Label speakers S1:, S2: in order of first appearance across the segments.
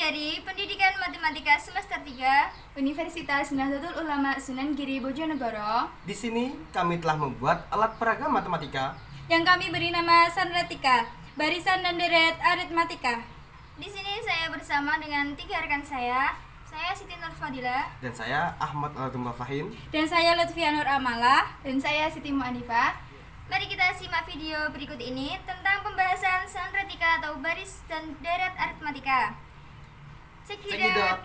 S1: dari Pendidikan Matematika Semester 3 Universitas Nahdlatul Ulama Sunan Giri Bojonegoro.
S2: Di sini kami telah membuat alat peraga matematika
S1: yang kami beri nama Sanretika, barisan dan deret aritmatika. Di sini saya bersama dengan 3 rekan saya. Saya Siti Nur Fadila,
S2: dan saya Ahmad Al-Dumba Fahim,
S1: dan saya Lutfia Nur Amalah, dan saya Siti Mu'anifah. Mari kita simak video berikut ini tentang pembahasan Sanretika atau baris dan deret aritmatika. Check it out.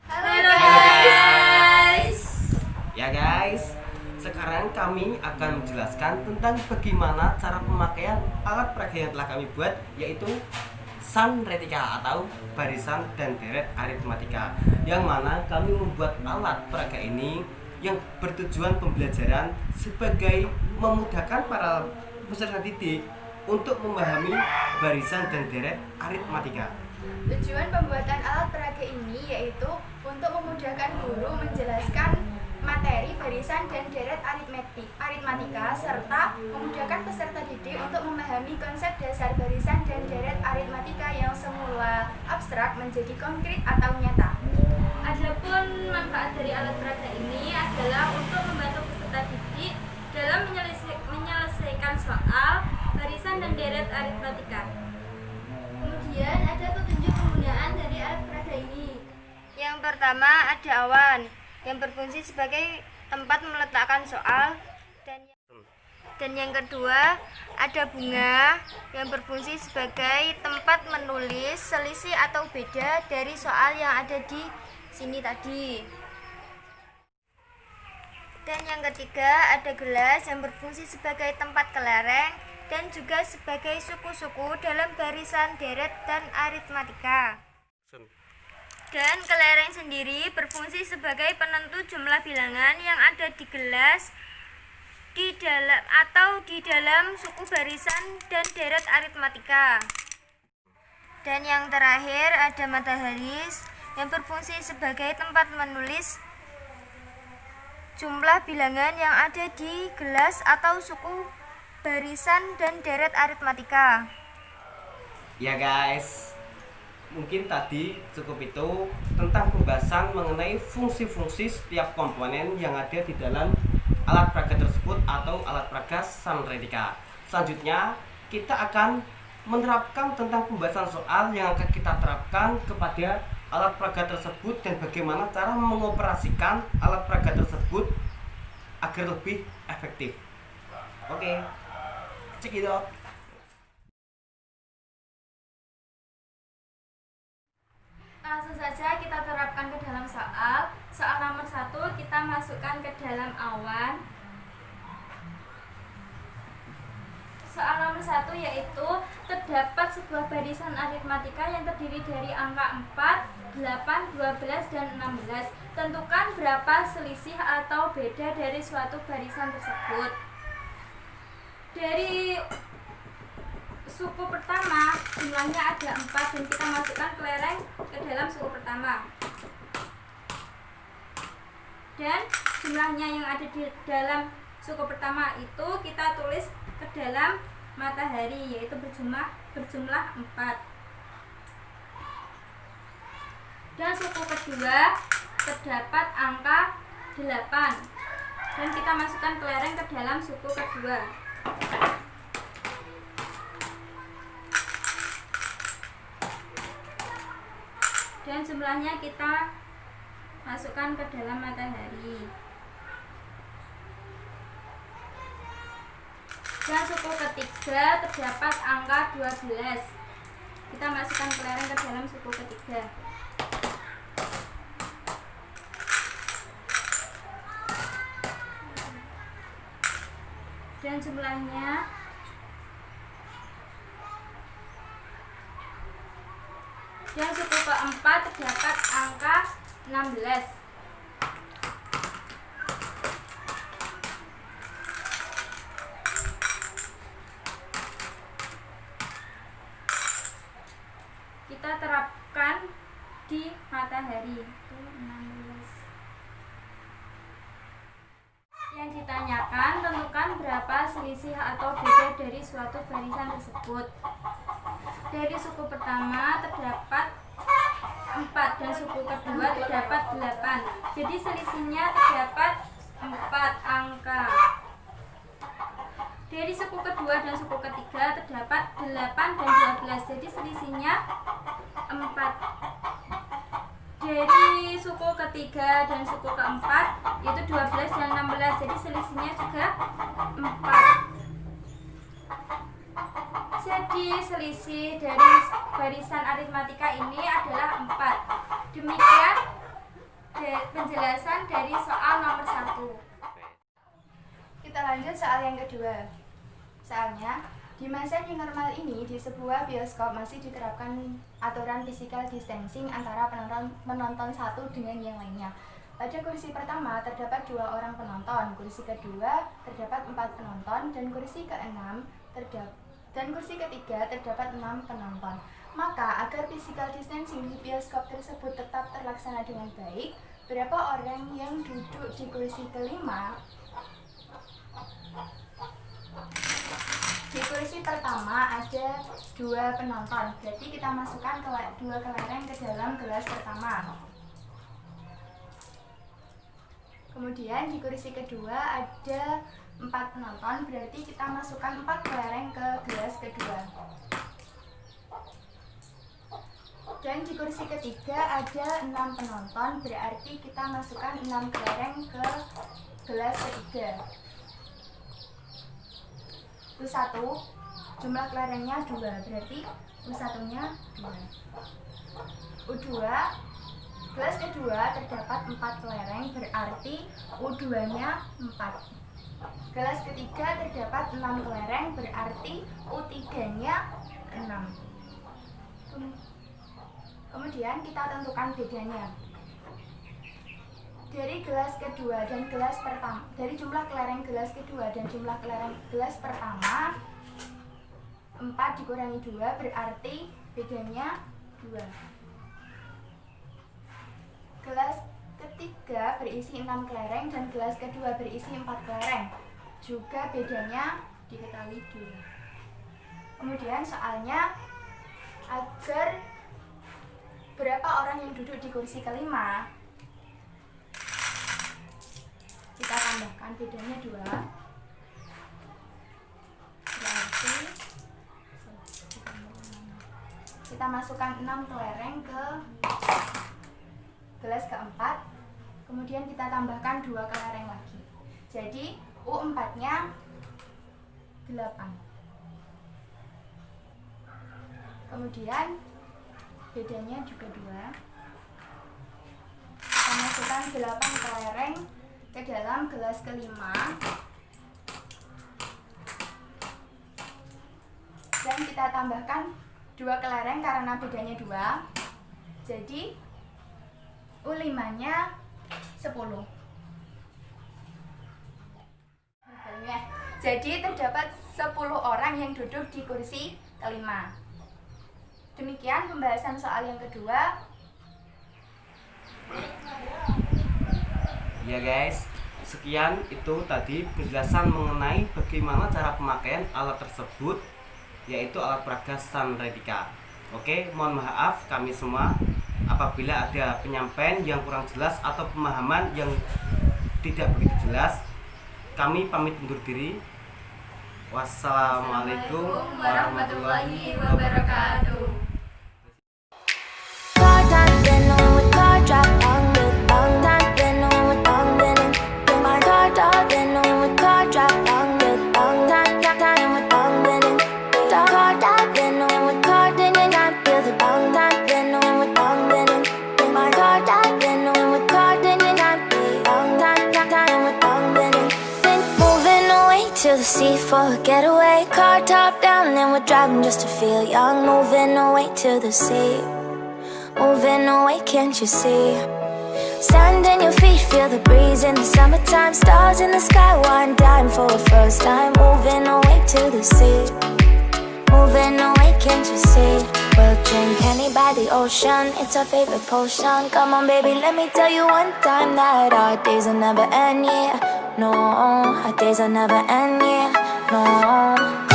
S1: Halo guys.
S2: Ya guys, sekarang kami akan menjelaskan tentang bagaimana cara pemakaian alat peraga yang telah kami buat, yaitu Sanretika atau barisan dan deret aritmatika, yang mana kami membuat alat peraga ini yang bertujuan pembelajaran sebagai memudahkan para peserta didik untuk memahami barisan dan deret aritmatika.
S3: Tujuan pembuatan alat peraga ini yaitu untuk memudahkan guru menjelaskan materi barisan dan deret aritmatika serta memudahkan peserta didik untuk memahami konsep dasar barisan dan deret aritmatika yang semula abstrak menjadi konkret atau nyata.
S1: Adapun manfaat dari alat peraga ini adalah untuk membantu peserta didik dalam menyelesaikan soal barisan dan deret aritmatika. Kemudian ada petunjuk penggunaan dari alat peraga ini. Yang pertama ada awan yang berfungsi sebagai tempat meletakkan soal, dan yang kedua ada bunga yang berfungsi sebagai tempat menulis selisih atau beda dari soal yang ada di sini tadi. Dan yang ketiga ada gelas yang berfungsi sebagai tempat kelereng dan juga sebagai suku-suku dalam barisan deret dan aritmatika. Dan kelereng sendiri berfungsi sebagai penentu jumlah bilangan yang ada di gelas di dalam suku barisan dan deret aritmatika. Dan yang terakhir ada matahari yang berfungsi sebagai tempat menulis jumlah bilangan yang ada di gelas atau suku barisan dan deret aritmatika.
S2: Ya guys, mungkin tadi cukup itu tentang pembahasan mengenai fungsi-fungsi setiap komponen yang ada di dalam alat peraga tersebut atau alat peraga Sanretika. Selanjutnya kita akan menerapkan tentang pembahasan soal yang akan kita terapkan kepada alat peraga tersebut dan bagaimana cara mengoperasikan alat peraga tersebut agar lebih efektif. Oke, check it out.
S1: Langsung saja kita terapkan ke dalam soal. Soal nomor 1 kita masukkan ke dalam awan. Soal nomor 1 yaitu terdapat sebuah barisan aritmatika yang terdiri dari angka 4, 8, 12, dan 16. Tentukan berapa selisih atau beda dari suatu barisan tersebut. Dari suku pertama jumlahnya ada 4 dan kita masukkan kelereng ke dalam suku pertama. Dan jumlahnya yang ada di dalam suku pertama itu kita tulis ke dalam matahari, yaitu berjumlah 4. Dan suku kedua terdapat angka 8 dan kita masukkan kelereng ke dalam suku kedua. Dan jumlahnya kita masukkan ke dalam matahari. Dan suku ketiga terdapat angka 12. Kita masukkan kelereng ke dalam suku ketiga. Dan jumlahnya dan suku keempat terdapat angka 16. Kita terapkan di matahari. Itu 16. Yang ditanyakan, tentukan berapa selisih atau beda dari suatu barisan tersebut. Dari suku pertama terdapat 4 dan suku kedua terdapat 8. Jadi selisihnya terdapat 4 angka. Dari suku kedua dan suku ketiga terdapat 8 dan 12. Jadi selisihnya 4. Dari suku ketiga dan suku keempat itu 12 dan 16. Jadi selisihnya juga 4. Jadi selisih dari barisan aritmatika ini adalah 4. Demikian penjelasan dari soal nomor 1.
S3: Kita lanjut soal yang kedua. Soalnya, di masa new normal ini di sebuah bioskop masih diterapkan aturan physical distancing antara penonton satu dengan yang lainnya. Pada kursi pertama terdapat 2 orang penonton, kursi kedua terdapat 4 penonton, dan kursi kursi ketiga terdapat 6 penonton. Maka agar physical distancing di bioskop tersebut tetap terlaksana dengan baik, berapa orang yang duduk di kursi kelima? Di kursi pertama ada 2 penonton, berarti kita masukkan 2 kelereng ke dalam gelas pertama. Kemudian di kursi kedua ada 4 penonton, berarti kita masukkan 4 kelereng ke gelas kedua. Dan di kursi ketiga ada 6 penonton, berarti kita masukkan 6 kelereng ke gelas ketiga. U1, jumlah kelerengnya 2, berarti U1 nya 2. U2, gelas kedua terdapat 4 kelereng, berarti U2 nya 4. Gelas ketiga terdapat 6 kelereng, berarti U3 nya 6. Kemudian kita tentukan bedanya. Dari gelas kedua dan gelas pertama, dari jumlah kelereng gelas kedua dan jumlah kelereng gelas pertama, 4 dikurangi 2 berarti bedanya 2. Gelas ketiga berisi 6 kelereng dan gelas kedua berisi 4 kelereng. Juga bedanya diketahui 2. Kemudian soalnya, agar berapa orang yang duduk di kursi kelima, kita tambahkan bedanya 2, berarti kita masukkan 6 kelereng ke gelas keempat, kemudian kita tambahkan 2 kelereng lagi, jadi U4 nya 8. Kemudian bedanya juga 2, kita masukkan 8 kelereng ke dalam gelas kelima, dan kita tambahkan 2 kelereng karena bedanya 2, jadi U5 nya 10. Jadi terdapat 10 orang yang duduk di kursi kelima. Demikian pembahasan soal yang kedua.
S2: Ya guys, sekian itu tadi penjelasan mengenai bagaimana cara pemakaian alat tersebut, yaitu alat peraga Sunretica. Oke, mohon maaf kami semua apabila ada penyampaian yang kurang jelas atau pemahaman yang tidak begitu jelas. Kami pamit undur diri. Wassalamualaikum warahmatullahi wabarakatuh.
S4: To the sea for a getaway, car top down and we're driving just to feel young. Moving away to the sea, moving away, can't you see? Sand in your feet, feel the breeze in the summertime. Stars in the sky, one dime for a first time. Moving away to the sea, moving away, can't you see? We'll drink honey by the ocean, it's our favorite potion. Come on baby, let me tell you one time that our days will never end, yeah. No, our days will never end, yeah. no.